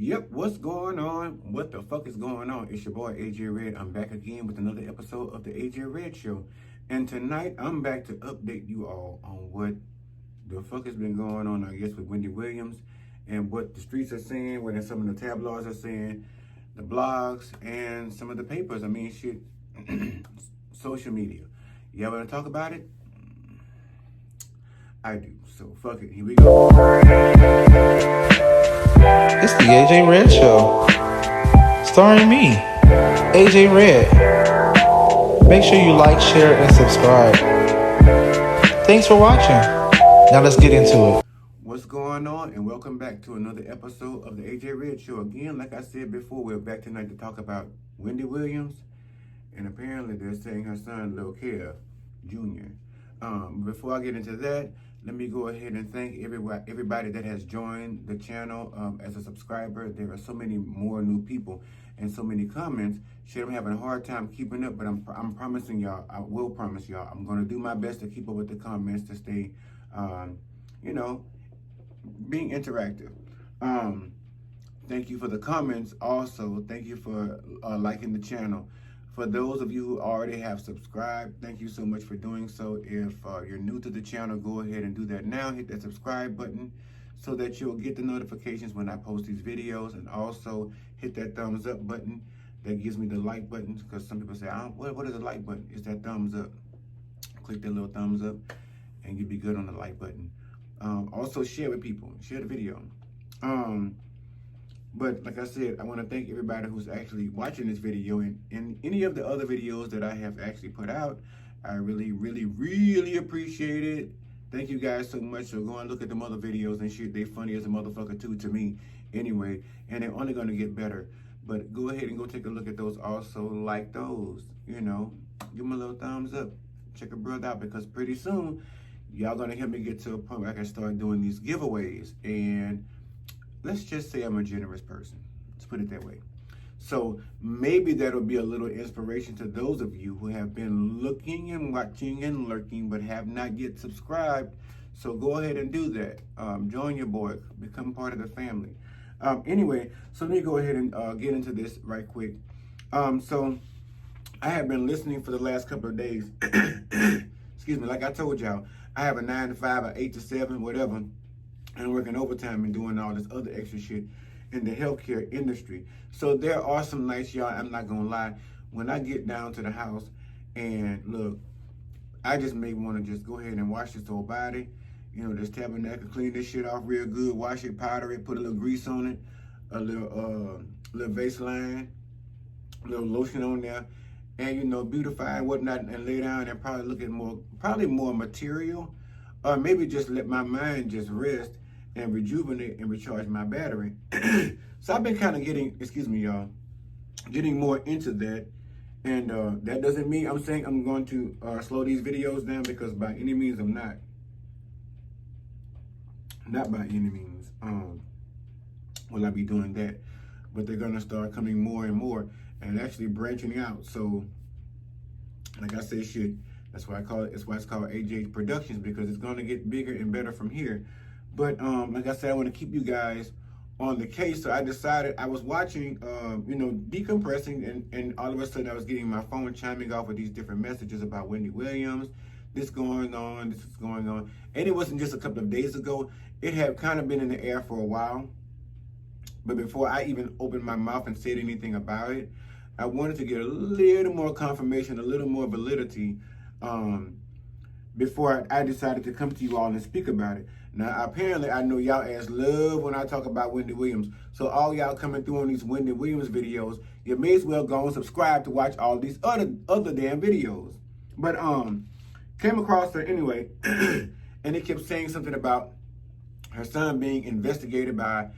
Yep, what's going on? What the fuck is going on? It's your boy AJ Red. I'm back again with another episode of the AJ Red Show. And tonight I'm back to update you all on what the fuck has been going on, I guess, with Wendy Williams and what the streets are saying, what some of the tabloids are saying, the blogs, and some of the papers. I mean, shit, social media. Y'all want to talk about it? I do. So fuck it. Here we go. It's the AJ Red Show, starring me, AJ Red. Make sure you like, share, and subscribe. Thanks for watching. Now let's get into it. What's going on? And welcome back to another episode of the AJ Red Show. Again, like I said before, we're back tonight to talk about Wendy Williams. And apparently they're saying her son, Lil Kev Jr. Before I get into that, let me go ahead and thank everybody that has joined the channel as a subscriber. There are so many more new people and so many comments. Shit, I'm having a hard time keeping up, but I'm promising y'all, I will promise y'all, I'm going to do my best to keep up with the comments to stay, being interactive. Thank you for the comments. Also, thank you for liking the channel. For those of you who already have subscribed, thank you so much for doing so. If you're new to the channel, go ahead and do that now. Hit that subscribe button so that you'll get the notifications when I post these videos. And also hit that thumbs up button. That gives me the like button, because some people say, what is a like button? It's that thumbs up. Click that little thumbs up and you'll be good on the like button. Also share with people. Share the video. But like I said, I want to thank everybody who's actually watching this video and any of the other videos that I have actually put out. I really, really, really appreciate it. Thank you guys so much. So go and look at them other videos and shit. They funny as a motherfucker too to me anyway. And they're only going to get better. But go ahead and go take a look at those. Also like those, give them a little thumbs up. Check a brother out, because pretty soon y'all going to help me get to a point where I can start doing these giveaways. And let's just say I'm a generous person. Let's put it that way. So maybe that'll be a little inspiration to those of you who have been looking and watching and lurking but have not yet subscribed. So go ahead and do that. Join your boy. Become part of the family. Anyway, so let me go ahead and get into this right quick. So I have been listening for the last couple of days. Excuse me. Like I told y'all, I have a 9 to 5, or 8 to 7, whatever. And working overtime and doing all this other extra shit in the healthcare industry. So there are some nights, y'all, I'm not gonna lie, when I get down to the house and look, I just may want to just go ahead and wash this whole body, this tabernacle, clean this shit off real good, wash it, powder it, put a little grease on it, a little Vaseline, a little lotion on there, and beautify and whatnot, and lay down and probably look at more material, or maybe just let my mind just rest and rejuvenate and recharge my battery. So I've been kind of getting more into that. And that doesn't mean I'm saying I'm going to slow these videos down, because by any means I'm not. Not by any means will I be doing that. But they're going to start coming more and more and actually branching out. So, like I say, shit, that's why it's why it's called AJ Productions, because it's going to get bigger and better from here. But like I said, I want to keep you guys on the case. So I decided, I was watching, decompressing, and all of a sudden I was getting my phone chiming off with these different messages about Wendy Williams. This is going on. And it wasn't just a couple of days ago. It had kind of been in the air for a while. But before I even opened my mouth and said anything about it, I wanted to get a little more confirmation, a little more validity, before I decided to come to you all and speak about it. Now, apparently, I know y'all ass love when I talk about Wendy Williams. So all y'all coming through on these Wendy Williams videos, you may as well go and subscribe to watch all these other damn videos. But came across her anyway, and it kept saying something about her son being investigated by,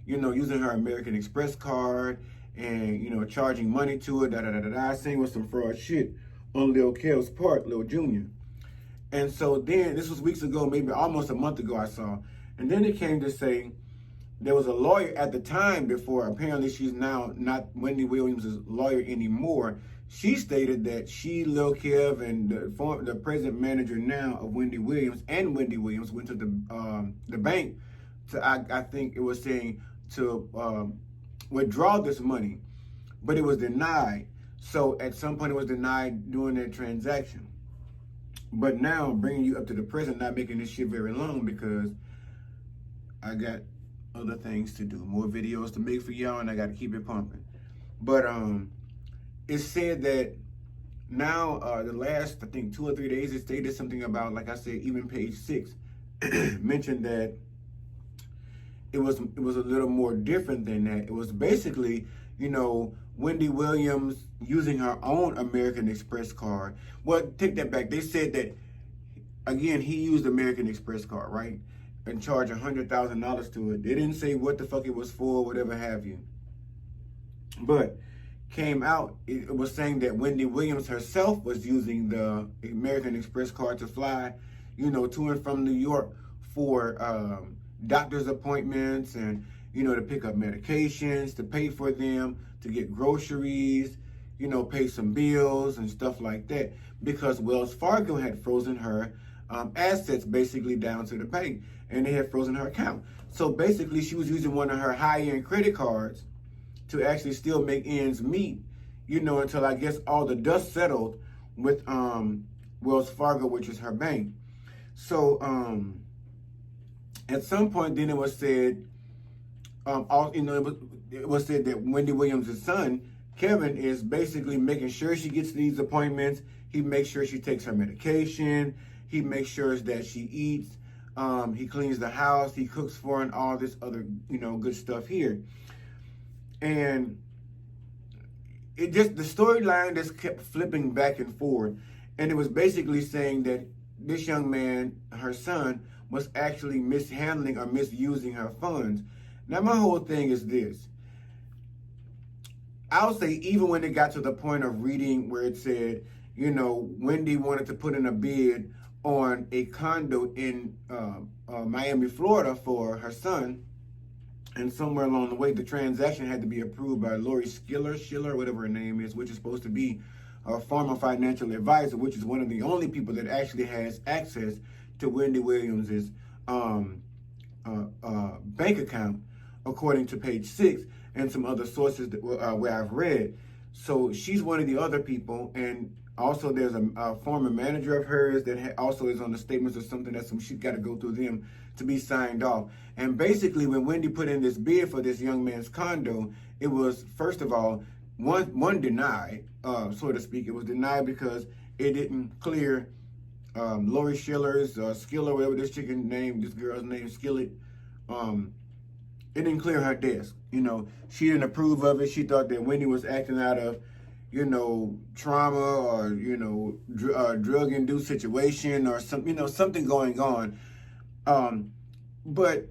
using her American Express card and, charging money to it, saying with some fraud shit on Lil Kev's part, Lil Jr. And so then, this was weeks ago, maybe almost a month ago I saw. And then it came to say there was a lawyer at the time before. Apparently she's now not Wendy Williams' lawyer anymore. She stated that she, Lil Kev, and the president manager now of Wendy Williams and Wendy Williams went to the bank to, I think it was saying, to withdraw this money, but it was denied. So at some point it was denied during that transaction. But now I'm bringing you up to the present, not making this shit very long because I got other things to do, more videos to make for y'all, and I got to keep it pumping. But it said that now the last, I think, 2 or 3 days, it stated something about, like I said, even page 6 mentioned that it was a little more different than that. It was basically, you know, Wendy Williams using her own American Express card. Well, take that back. They said that, again, he used American Express card, right? And charged $100,000 to it. They didn't say what the fuck it was for, whatever have you. But came out, it was saying that Wendy Williams herself was using the American Express card to fly, you know, to and from New York for doctor's appointments and, you know, to pick up medications, to pay for them, to get groceries, you know, pay some bills and stuff like that, because Wells Fargo had frozen her assets basically down to the bank, and they had frozen her account. So basically she was using one of her high-end credit cards to actually still make ends meet, you know, until I guess all the dust settled with Wells Fargo, which is her bank. So at some point then it was said, you know, it was said that Wendy Williams' son, Kevin, is basically making sure she gets these appointments. He makes sure she takes her medication. He makes sure that she eats. He cleans the house. He cooks for her and all this other, you know, good stuff here. And it just, the storyline just kept flipping back and forth. And it was basically saying that this young man, her son, was actually mishandling or misusing her funds. Now, my whole thing is this. I'll say even when it got to the point of reading where it said, you know, Wendy wanted to put in a bid on a condo in Miami, Florida for her son, and somewhere along the way, the transaction had to be approved by Lori Schiller, whatever her name is, which is supposed to be a former financial advisor, which is one of the only people that actually has access to Wendy Williams's bank account, according to page 6 and some other sources that, where I've read. So she's one of the other people, and also there's a former manager of hers that also is on the statements or something that some shit got to go through them to be signed off. And basically, when Wendy put in this bid for this young man's condo, it was, first of all, one denied, so to speak. It was denied because it didn't clear Lori Schiller's Skiller, whatever this girl's name, Skillet. It didn't clear her desk. You know, she didn't approve of it. She thought that Wendy was acting out of, you know, trauma or, you know, drug-induced situation or some, you know, something going on. But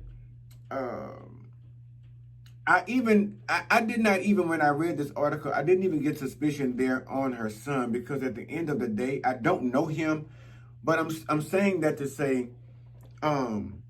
I did not even, when I read this article, I didn't even get suspicion there on her son, because at the end of the day, I don't know him, but I'm saying that to say, I'm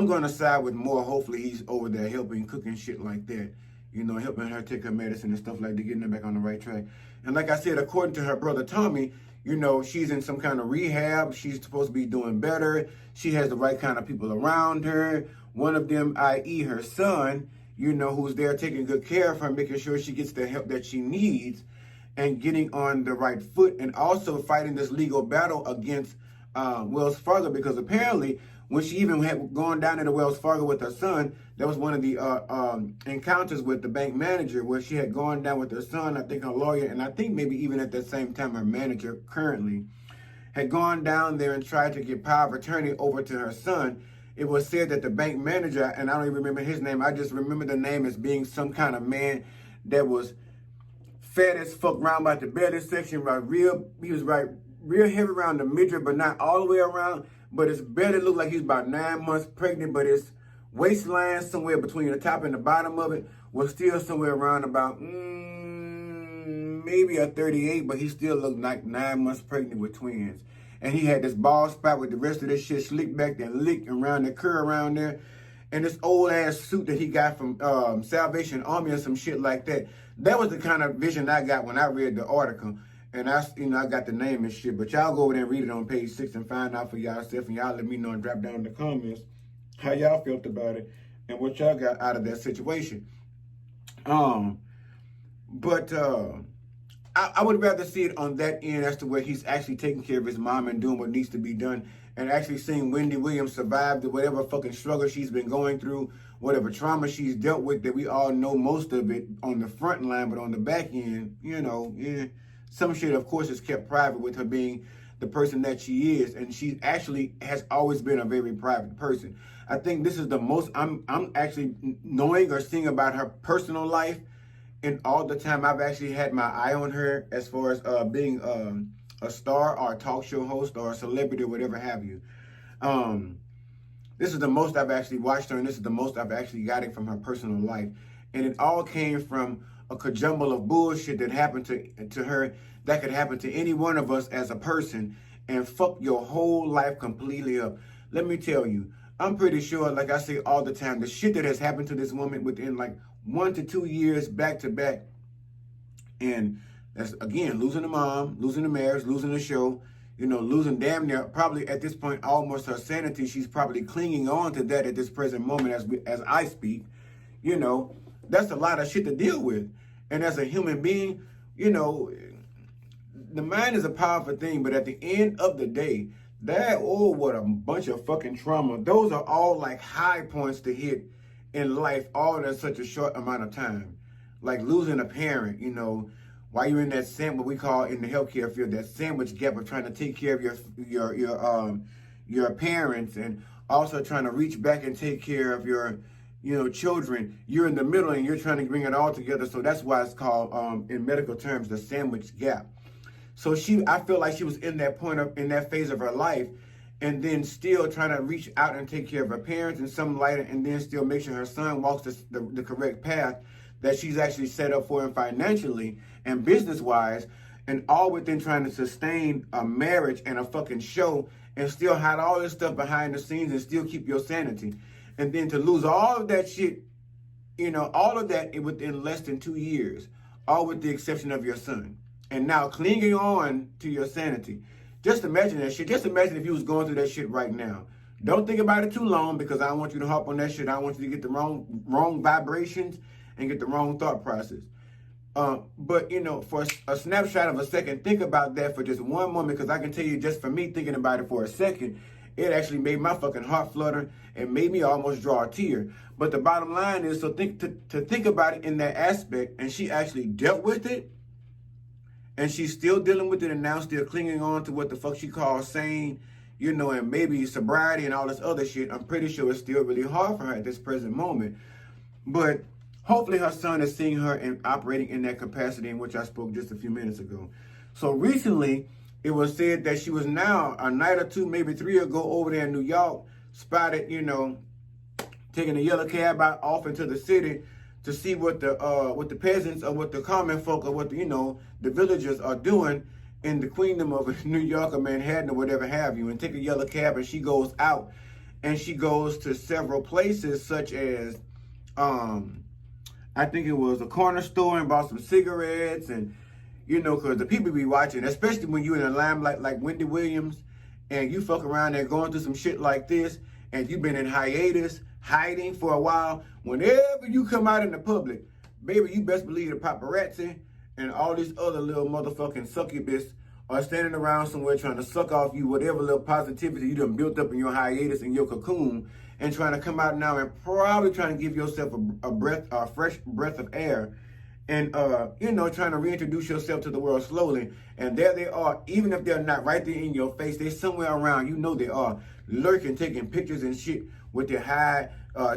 going to side with more. Hopefully he's over there helping, cooking shit like that, you know, helping her take her medicine and stuff like that, getting her back on the right track. And like I said, according to her brother Tommy, you know, she's in some kind of rehab. She's supposed to be doing better. She has the right kind of people around her. One of them, i.e. her son, you know, who's there taking good care of her, making sure she gets the help that she needs and getting on the right foot, and also fighting this legal battle against Wells Fargo, because apparently when she even had gone down to Wells Fargo with her son, that was one of the encounters with the bank manager, where she had gone down with her son, I think her lawyer, and I think maybe even at that same time her manager currently had gone down there and tried to get power of attorney over to her son. It was said that the bank manager, and I don't even remember his name, I just remember the name as being some kind of man that was fat as fuck round about the belly section, he was real heavy around the midriff, but not all the way around. But his belly looked like he was about 9 months pregnant, but his waistline, somewhere between the top and the bottom of it, was still somewhere around about maybe a 38, but he still looked like 9 months pregnant with twins. And he had this bald spot with the rest of this shit slicked back and licked around the curl around there. And this old ass suit that he got from Salvation Army or some shit like that. That was the kind of vision I got when I read the article. And I got the name and shit, but y'all go over there and read it on page 6 and find out for y'allself, and y'all let me know and drop down in the comments how y'all felt about it and what y'all got out of that situation. But I would rather see it on that end as to where he's actually taking care of his mom and doing what needs to be done, and actually seeing Wendy Williams survive the whatever fucking struggle she's been going through, whatever trauma she's dealt with, that we all know most of it on the front line, but on the back end, some shit, of course, is kept private with her being the person that she is, and she actually has always been a very private person. I think this is the most I'm actually knowing or seeing about her personal life. And all the time I've actually had my eye on her as far as being a star or a talk show host or a celebrity or whatever have you. This is the most I've actually watched her, and this is the most I've actually gotten from her personal life. And it all came from a cajumble of bullshit that happened to her that could happen to any one of us as a person and fuck your whole life completely up. Let me tell you, I'm pretty sure, like I say all the time, the shit that has happened to this woman within like 1 to 2 years back to back, and that's again losing the mom, losing the marriage, losing the show, losing damn near probably at this point almost her sanity. She's probably clinging on to that at this present moment as I speak. That's a lot of shit to deal with, and as a human being, the mind is a powerful thing, but at the end of the day, what a bunch of fucking trauma. Those are all like high points to hit in life, all in such a short amount of time. Like losing a parent, while you're in that what we call in the healthcare field, that sandwich gap of trying to take care of your parents, and also trying to reach back and take care of your children. You're in the middle and you're trying to bring it all together. So that's why it's called in medical terms the sandwich gap. So I feel like she was in that phase of her life, and then still trying to reach out and take care of her parents in some light, and then still make sure her son walks the correct path that she's actually set up for him financially and business-wise, and all within trying to sustain a marriage and a fucking show, and still hide all this stuff behind the scenes and still keep your sanity. And then to lose all of that shit, all of that within less than 2 years, all with the exception of your son. And now clinging on to your sanity. Just imagine that shit. Just imagine if you was going through that shit right now. Don't think about it too long, because I don't want you to hop on that shit. I don't want you to get the wrong vibrations and get the wrong thought process. But, for a snapshot of a second, think about that for just one moment, because I can tell you, just for me thinking about it for a second, it actually made my fucking heart flutter and made me almost draw a tear. But the bottom line is, so think about it in that aspect, and she actually dealt with it, and she's still dealing with it, and now still clinging on to what the fuck she calls sane, and maybe sobriety and all this other shit. I'm pretty sure it's still really hard for her at this present moment. But hopefully her son is seeing her and operating in that capacity in which I spoke just a few minutes ago. So recently, it was said that she was now a night or two, maybe 3 ago, over there in New York, spotted, taking a yellow cab out off into the city to see what the peasants or what the common folk or what the villagers are doing in the queendom of New York or Manhattan or whatever have you, and take a yellow cab, and she goes out, and she goes to several places such as I think it was a corner store, and bought some cigarettes, and because the people be watching, especially when you're in a limelight like Wendy Williams, and you fuck around there going through some shit like this, and you've been in hiatus, hiding for a while. Whenever you come out in the public, baby, you best believe the paparazzi and all these other little motherfucking succubus are standing around somewhere trying to suck off you whatever little positivity you done built up in your hiatus and your cocoon, and trying to come out now and probably trying to give yourself a fresh breath of air, and trying to reintroduce yourself to the world slowly. And there they are, even if they're not right there in your face, they're somewhere around. They are lurking, taking pictures and shit with their high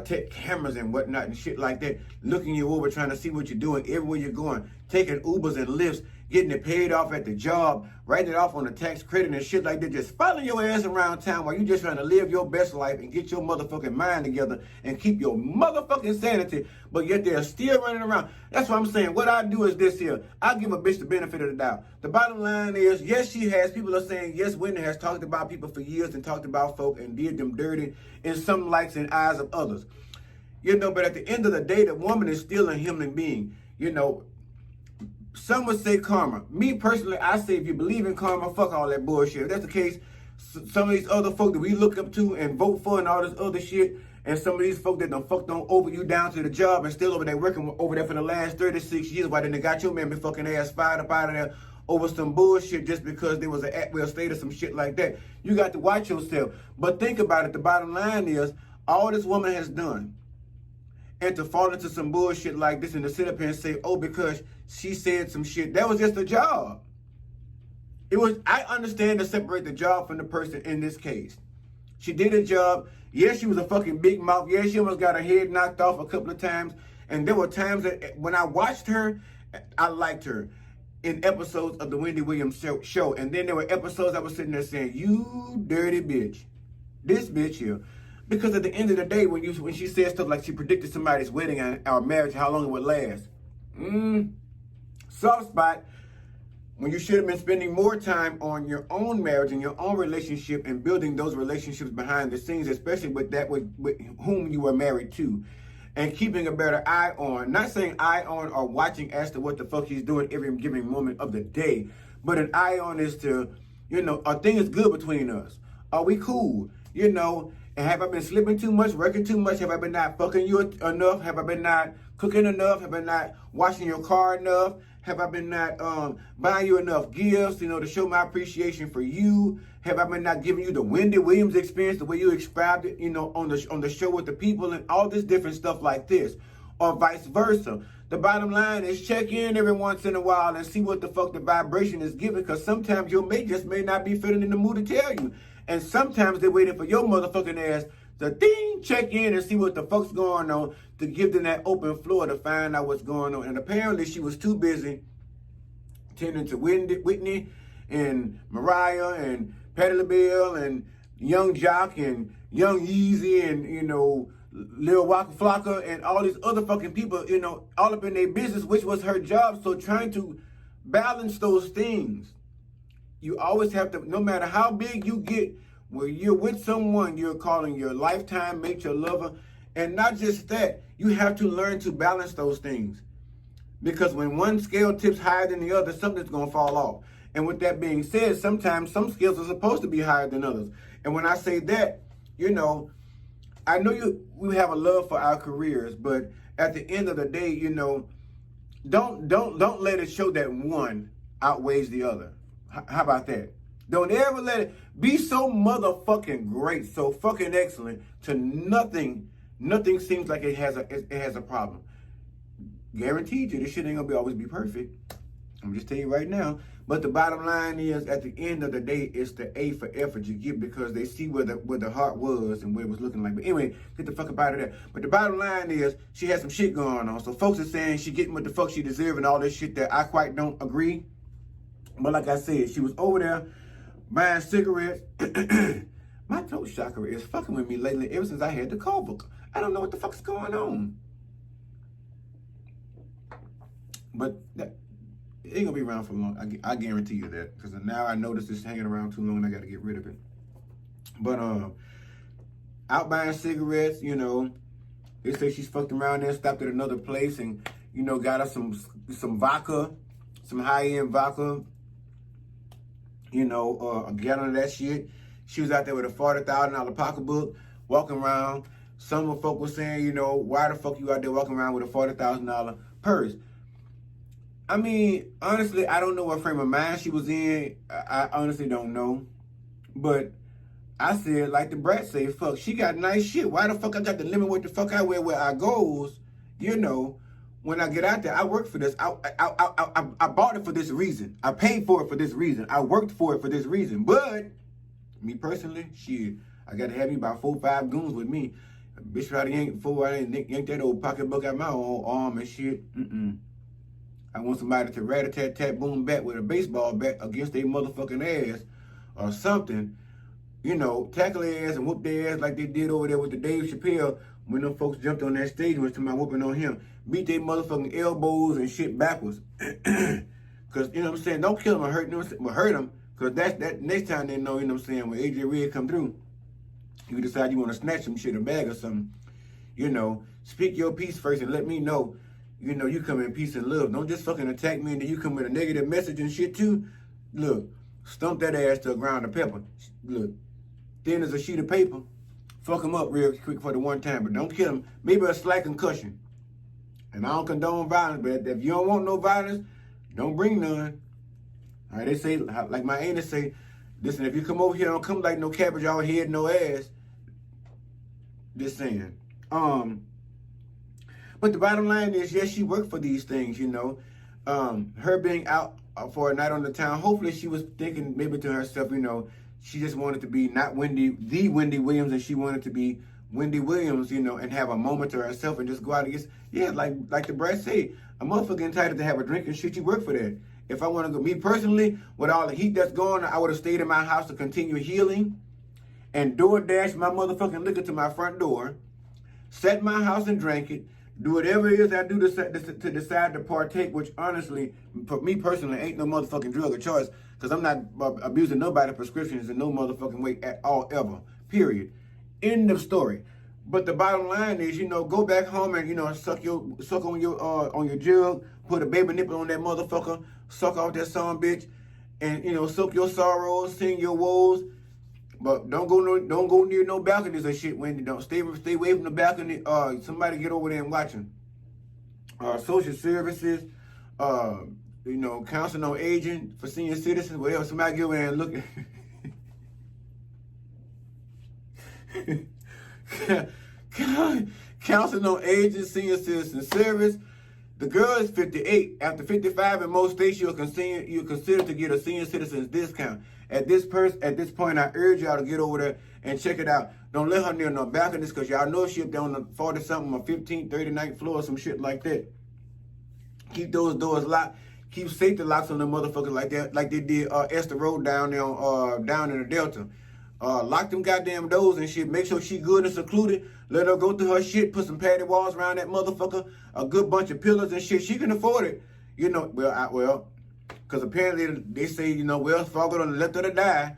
tech cameras and whatnot and shit like that, looking you over, trying to see what you're doing everywhere you're going, taking Ubers and Lyfts, getting it paid off at the job, writing it off on the tax credit and shit like that, just following your ass around town while you just trying to live your best life and get your motherfucking mind together and keep your motherfucking sanity, but yet they're still running around. That's what I'm saying. What I do is this here. I give a bitch the benefit of the doubt. The bottom line is, yes, she has. People are saying, yes, Wendy has talked about people for years and talked about folk and did them dirty in some likes and eyes of others. But at the end of the day, the woman is still a human being. Some would say karma. Me personally, I say if you believe in karma, fuck all that bullshit. If that's the case, some of these other folk that we look up to and vote for and all this other shit, And some of these folk that done fucked on over you down to the job and still over there working over there for the last 36 years, why didn't they got your man fucking ass fired up out of there over some bullshit just because there was an at-will state or some shit like that. You got to watch yourself. But think about it. The bottom line is, all this woman has done, and to fall into some bullshit like this and to sit up here and say, oh, because she said some shit, that was just a job. I understand to separate the job from the person in this case. She did a job. Yes, she was a fucking big mouth. Yes, she almost got her head knocked off a couple of times. And there were times that when I watched her, I liked her in episodes of the Wendy Williams show. And then there were episodes I was sitting there saying, you dirty bitch. This bitch here. Because at the end of the day, when she said stuff like she predicted somebody's wedding or marriage, how long it would last. Soft spot. When you should have been spending more time on your own marriage and your own relationship and building those relationships behind the scenes, especially with whom you were married to, and keeping a better eye on, not saying eye on or watching as to what the fuck he's doing every given moment of the day, but an eye on is to, are things good between us? Are we cool? And have I been sleeping too much, working too much? Have I been not fucking you enough? Have I been not cooking enough? Have I not washing your car enough? Have I been not buying you enough gifts, to show my appreciation for you? Have I been not giving you the Wendy Williams experience, the way you described it, on the show with the people and all this different stuff like this, or vice versa? The bottom line is check in every once in a while and see what the fuck the vibration is giving, because sometimes your mate just may not be feeling in the mood to tell you. And sometimes they're waiting for your motherfucking ass to check in and see what the fuck's going on, to give them that open floor to find out what's going on. And apparently she was too busy tending to Whitney and Mariah and Patti LaBelle and Young Jock and Young Yeezy and, Lil Waka Flocka and all these other fucking people, all up in their business, which was her job. So trying to balance those things, you always have to, no matter how big you get, where you're with someone you're calling your lifetime mate, your lover, and not just that, you have to learn to balance those things. Because when one scale tips higher than the other, something's going to fall off. And with that being said, sometimes some scales are supposed to be higher than others. And when I say that, I know we have a love for our careers, but at the end of the day, don't let it show that one outweighs the other. How about that? Don't ever let it be so motherfucking great, so fucking excellent to nothing. Nothing seems like it has a problem. Guaranteed you, this shit ain't gonna always be perfect. I'm just telling you right now. But the bottom line is, at the end of the day, it's the A for effort you give, because they see where the heart was and what it was looking like. But anyway, get the fuck up out of there. But the bottom line is, she has some shit going on. So folks are saying she getting what the fuck she deserves and all this shit that I quite don't agree. But like I said, she was over there buying cigarettes. My throat chakra is fucking with me lately ever since I had the COVID. I don't know what the fuck's going on. But it ain't gonna be around for long. I guarantee you that. Because now I notice it's hanging around too long and I gotta get rid of it. But out buying cigarettes, they say she's fucked around there, stopped at another place and, got her some vodka, some high-end vodka. A gallon of that shit. She was out there with a $40,000 pocketbook, walking around. Some of the folk were saying, why the fuck you out there walking around with a $40,000 purse? I mean, honestly, I don't know what frame of mind she was in. I honestly don't know. But I said, like the brat say, fuck, she got nice shit. Why the fuck I got to limit what the fuck I wear where I goes? When I get out there, I work for this. I bought it for this reason. I paid for it for this reason. I worked for it for this reason. But me personally, shit, I got to have me about 4 or 5 goons with me. Bitch, try to yank that old pocketbook out my own arm and shit. I want somebody to rat-a-tat-tat boom back with a baseball bat against their motherfucking ass or something. Tackle their ass and whoop their ass like they did over there with the Dave Chappelle when them folks jumped on that stage and was talking about whooping on him. Beat their motherfucking elbows and shit backwards. Because, what I'm saying, don't kill them or hurt them, but hurt them. Because that next time they know, when AJ Red come through, you decide you want to snatch some shit, a bag or something. Speak your piece first and let me know, you come in peace and love. Don't just fucking attack me and then you come with a negative message and shit too. Look, stump that ass to a ground of pepper. Look, thin as a sheet of paper. fuck them up real quick for the one time, but don't kill them. Maybe a slight concussion. And I don't condone violence, but if you don't want no violence, don't bring none. All right, they say, like my auntie say, listen, if you come over here, don't come like no cabbage all head, no ass. Just saying. But the bottom line is, yes, she worked for these things, you know. Her being out for a night on the town, hopefully she was thinking maybe to herself, you know, she just wanted to be not the Wendy Williams, and she wanted to be Wendy Williams, you know, and have a moment to herself and just go out and get, yeah, like the brat say, a motherfucker entitled to have a drink and shit, you work for that. If I want to go, me personally, with all the heat that's going on, I would have stayed in my house to continue healing and DoorDash my motherfucking liquor to my front door, sat in my house and drank it, do whatever it is I do to decide to partake, which honestly, for me personally, ain't no motherfucking drug of choice, because I'm not abusing nobody's prescriptions in no motherfucking way at all, ever, period. End of story. But the bottom line is, you know, go back home and, you know, suck on your jug, put a baby nipple on that motherfucker, suck off that son bitch, and, you know, soak your sorrows, sing your woes. But don't go near no balconies or shit, Wendy. Don't stay away from the balcony. Somebody get over there and watch them. Social services, you know, council on aging for senior citizens, whatever. Somebody get over there and look at council on aging, senior citizen service. The girl is 58. After 55 in most states, you're considered to get a senior citizen's discount. At this point, I urge y'all to get over there and check it out. Don't let her near no balconies, because y'all know she up there on the 40-something or 15th, 39th floor or some shit like that. Keep those doors locked. Keep safety locks on them motherfuckers like that, like they did Esther Road down there, down in the Delta. Lock them goddamn doors and shit. Make sure she good and secluded. Let her go through her shit. Put some padded walls around that motherfucker. A good bunch of pillars and shit. She can afford it. You know, because apparently they say, you know, Wells Fargo done left her to die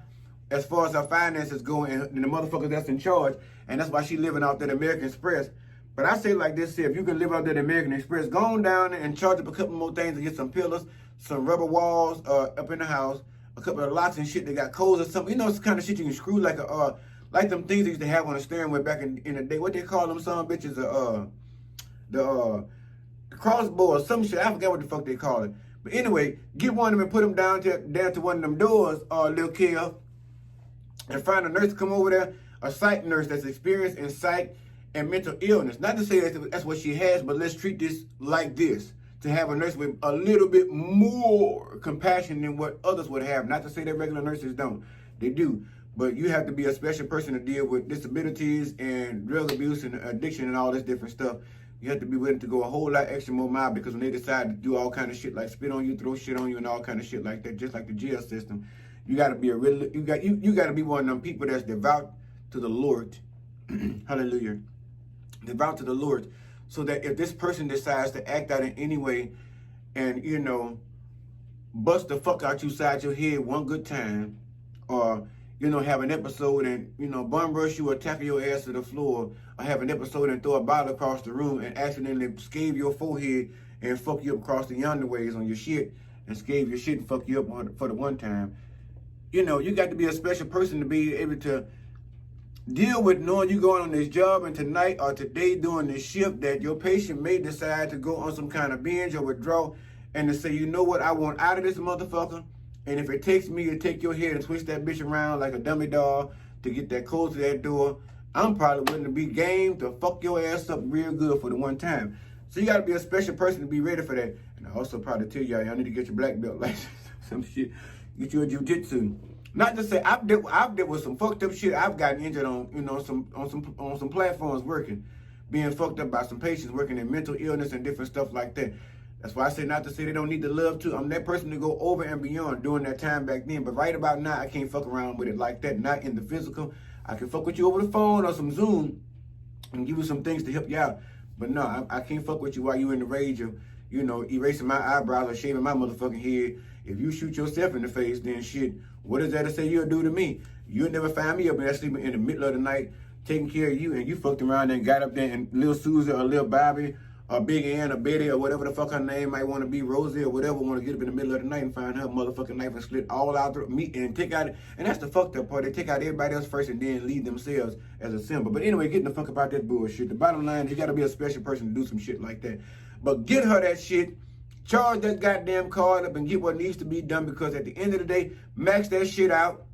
as far as her finances go, and the motherfucker that's in charge. And that's why she living out that American Express. But I say like this here, if you can live out that American Express, go on down and charge up a couple more things and get some pillars, some rubber walls up in the house, a couple of locks and shit that got codes or something. You know, it's the kind of shit you can screw like like them things they used to have on the steering wheel back in the day. What they call them son bitches? The crossbow or some shit. I forgot what the fuck they call it. But anyway, get one of them and put them down to one of them doors, Lil Kill, and find a nurse to come over there, a psych nurse that's experienced in psych and mental illness. Not to say that's what she has, but let's treat this like this. To have a nurse with a little bit more compassion than what others would have. Not to say that regular nurses don't. They do. But you have to be a special person to deal with disabilities and drug abuse and addiction and all this different stuff. You have to be willing to go a whole lot extra more mile, because when they decide to do all kind of shit like spit on you, throw shit on you, and all kind of shit like that, just like the jail system, you got to be you got to be one of them people that's devout to the Lord. Hallelujah. Devout to the Lord, so that if this person decides to act out in any way, and you know, bust the fuck out you side your head one good time, or you know, have an episode and, you know, bum rush you or tackle your ass to the floor, or have an episode and throw a bottle across the room and accidentally scave your forehead and fuck you up across the yonder ways on your shit, and scave your shit and fuck you up for the one time. You know, you got to be a special person to be able to deal with knowing you going on this job and tonight or today doing this shift that your patient may decide to go on some kind of binge or withdrawal, and to say, you know what, I want out of this motherfucker. And if it takes me to take your head and twist that bitch around like a dummy doll to get that code to that door, I'm probably willing to be game to fuck your ass up real good for the one time. So you got to be a special person to be ready for that. And I also probably tell y'all need to get your black belt license, some shit. Get you a jiu-jitsu. Not to say I've dealt with some fucked up shit. I've gotten injured on, you know, on some platforms working, being fucked up by some patients working in mental illness and different stuff like that. That's why I say not to say they don't need the love too. I'm that person to go over and beyond during that time back then. But right about now, I can't fuck around with it like that. Not in the physical. I can fuck with you over the phone or some Zoom and give you some things to help you out. But no, I can't fuck with you while you in the rage of, you know, erasing my eyebrows or shaving my motherfucking head. If you shoot yourself in the face, then shit, what is that to say you'll do to me? You'll never find me up there sleeping in the middle of the night, taking care of you, and you fucked around and got up there and Lil Susie or Lil Bobby Big Ann or Betty or whatever the fuck her name might want to be, Rosie or whatever, want to get up in the middle of the night and find her motherfucking knife and slit all out the meat and take out, and that's the fucked up part. They take out everybody else first and then leave themselves as a symbol. But anyway, getting the fuck about that bullshit. The bottom line is you got to be a special person to do some shit like that. But get her that shit, charge that goddamn card up and get what needs to be done, because at the end of the day, max that shit out.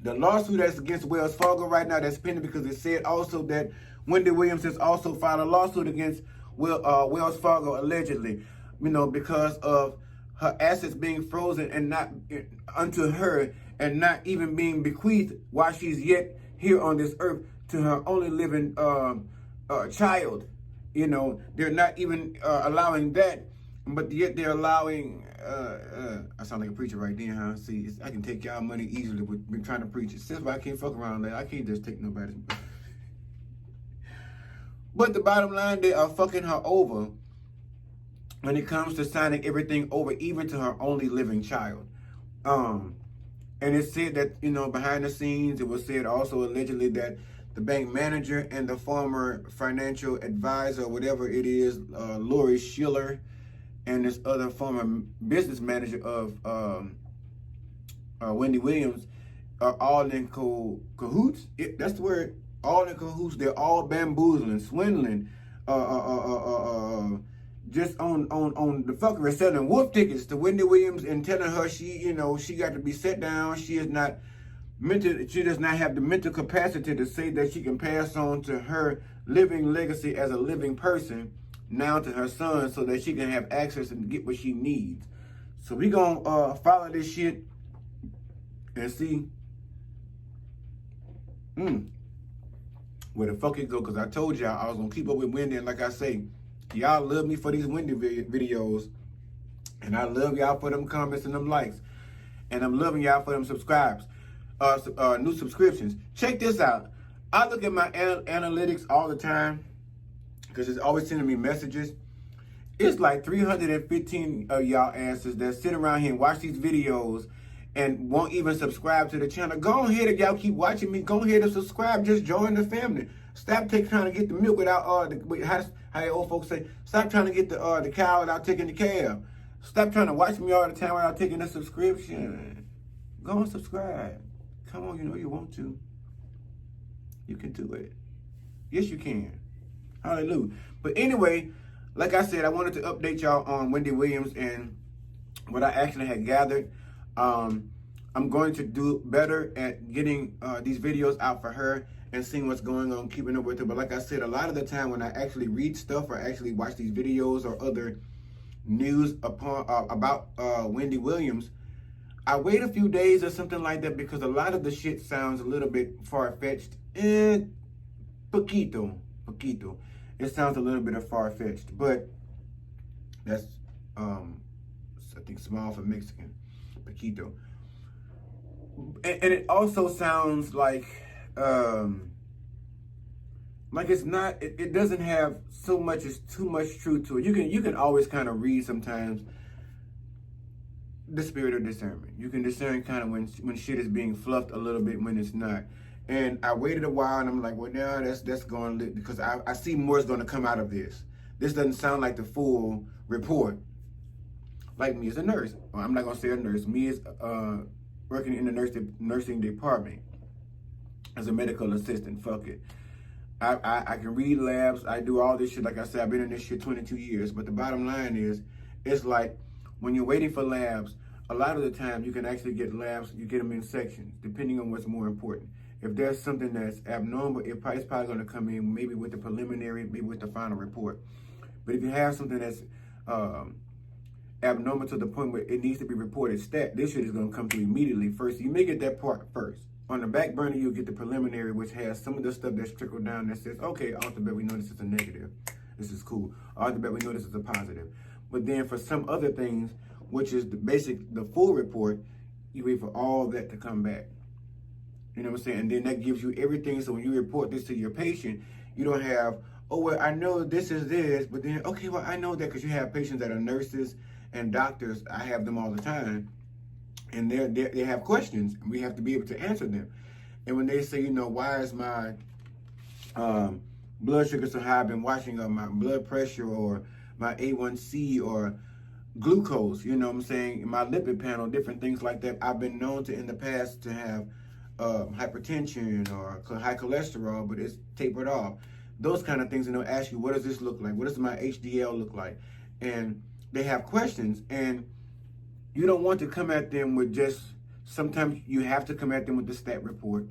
The lawsuit that's against Wells Fargo right now, that's pending, because it said also that Wendy Williams has also filed a lawsuit against Wells Fargo allegedly, because of her assets being frozen and not unto her, and not even being bequeathed while she's yet here on this earth to her only living child. They're not even allowing that, but yet they're allowing. I sound like a preacher right there, huh? See, I can take y'all money easily with trying to preach it. That's why I can't fuck around. I can't just take nobody's. But the bottom line, they are fucking her over when it comes to signing everything over, even to her only living child. And it said that, behind the scenes, it was said also allegedly that the bank manager and the former financial advisor, whatever it is, Lori Schiller, and this other former business manager of Wendy Williams are all in cahoots. That's the word. All in cahoots. They're all bamboozling, swindling, just on the fuckery, selling wolf tickets to Wendy Williams and telling her she got to be set down. She is not mental. She does not have the mental capacity to say that she can pass on to her living legacy as a living person now to her son, so that she can have access and get what she needs. So we gonna follow this shit and see where the fuck it go, because I told y'all I was gonna keep up with Wendy, and like I say, y'all love me for these Wendy videos, and I love y'all for them comments and them likes, and I'm loving y'all for them new subscriptions. Check this out. I look at my analytics all the time, because it's always sending me messages. It's like 315 of y'all asses that sit around here and watch these videos and won't even subscribe to the channel. Go ahead, if y'all keep watching me, go ahead and subscribe. Just join the family. Stop trying to get the milk without how the old folks say. Stop trying to get the cow without taking the calf. Stop trying to watch me all the time without taking a subscription. Go and subscribe. Come on, you want to. You can do it. Yes, you can. Hallelujah. But anyway, like I said, I wanted to update y'all on Wendy Williams and what I actually had gathered. I'm going to do better at getting these videos out for her and seeing what's going on, keeping up with her. But like I said, a lot of the time when I actually read stuff or actually watch these videos or other news about Wendy Williams, I wait a few days or something like that, because a lot of the shit sounds a little bit far-fetched. Poquito. It sounds a little bit of far-fetched, but that's, I think, small for Mexican. Poquito. And it also sounds like it's not, it doesn't have so much, it's too much truth to it. You can always kind of read sometimes the spirit of discernment. You can discern kind of when shit is being fluffed a little bit, when it's not. And I waited a while, and I'm like, well, now that's going to, because I see more is going to come out of this. This doesn't sound like the full report. Like me as a nurse, well, I'm not going to say a nurse, me as working in the nursing department as a medical assistant, fuck it. I can read labs, I do all this shit. Like I said, I've been in this shit 22 years. But the bottom line is, it's like when you're waiting for labs, a lot of the time you can actually get labs, you get them in sections, depending on what's more important. If there's something that's abnormal, it's probably going to come in maybe with the preliminary, maybe with the final report. But if you have something that's abnormal to the point where it needs to be reported stat, this shit is going to come through immediately first. You may get that part first. On the back burner, you'll get the preliminary, which has some of the stuff that's trickled down that says, okay, off the bat, we know this is a negative. This is cool. Off the bat, we know this is a positive. But then for some other things, which is the full report, you wait for all that to come back. You know what I'm saying? And then that gives you everything. So when you report this to your patient, you don't have, oh, well, I know this is this, but then, okay, well, I know that, because you have patients that are nurses and doctors. I have them all the time. And they have questions, and we have to be able to answer them. And when they say, why is my blood sugar so high, I've been watching my blood pressure or my A1C or glucose, you know what I'm saying, my lipid panel, different things like that. I've been known to in the past to have hypertension or high cholesterol, but it's tapered off. Those kind of things, and they'll ask you, what does this look like? What does my HDL look like? And they have questions, and you don't want to come at them with just, sometimes you have to come at them with the stat report,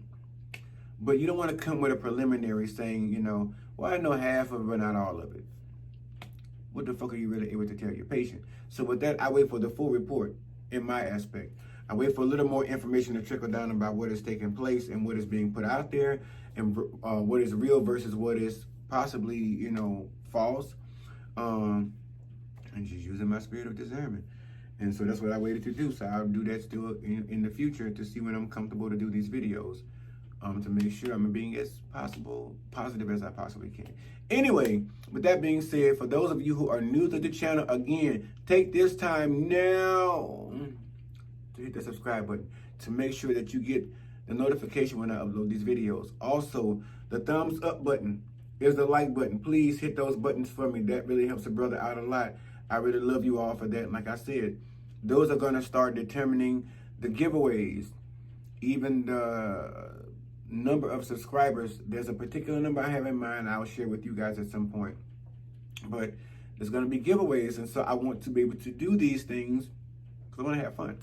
but you don't want to come with a preliminary saying, you know, well, I know half of it, but not all of it. What the fuck are you really able to tell your patient? So with that, I wait for the full report in my aspect. I wait for a little more information to trickle down about what is taking place and what is being put out there, and what is real versus what is possibly, you know, false. And just using my spirit of discernment. And so that's what I waited to do. So I'll do that still in the future to see when I'm comfortable to do these videos. To make sure I'm being as positive as I possibly can. Anyway, with that being said, for those of you who are new to the channel, again, take this time now to hit the subscribe button to make sure that you get the notification when I upload these videos. Also, the thumbs up button is the like button. Please hit those buttons for me. That really helps a brother out a lot. I really love you all for that. And like I said, those are going to start determining the giveaways, even the number of subscribers. There's a particular number I have in mind I'll share with you guys at some point, but there's going to be giveaways, and so I want to be able to do these things because I want to have fun.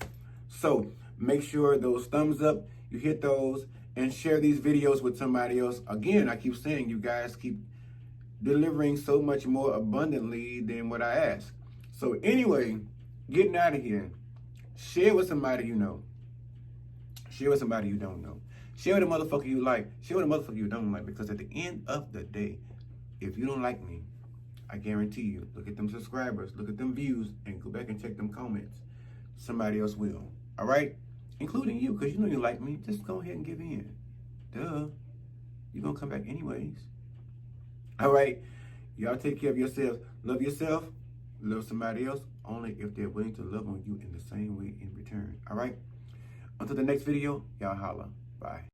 So make sure those thumbs up, you hit those, and share these videos with somebody else. Again, I keep saying, you guys keep delivering so much more abundantly than what I ask. So anyway, getting out of here, share with somebody you know, share with somebody you don't know. Share with a motherfucker you like. Share with a motherfucker you don't like. Because at the end of the day, if you don't like me, I guarantee you, look at them subscribers, look at them views, and go back and check them comments. Somebody else will. All right? Including you, because you know you like me. Just go ahead and give in. Duh. You're going to come back anyways. All right? Y'all take care of yourselves. Love yourself. Love somebody else. Only if they're willing to love on you in the same way in return. All right? Until the next video, y'all holla. Bye.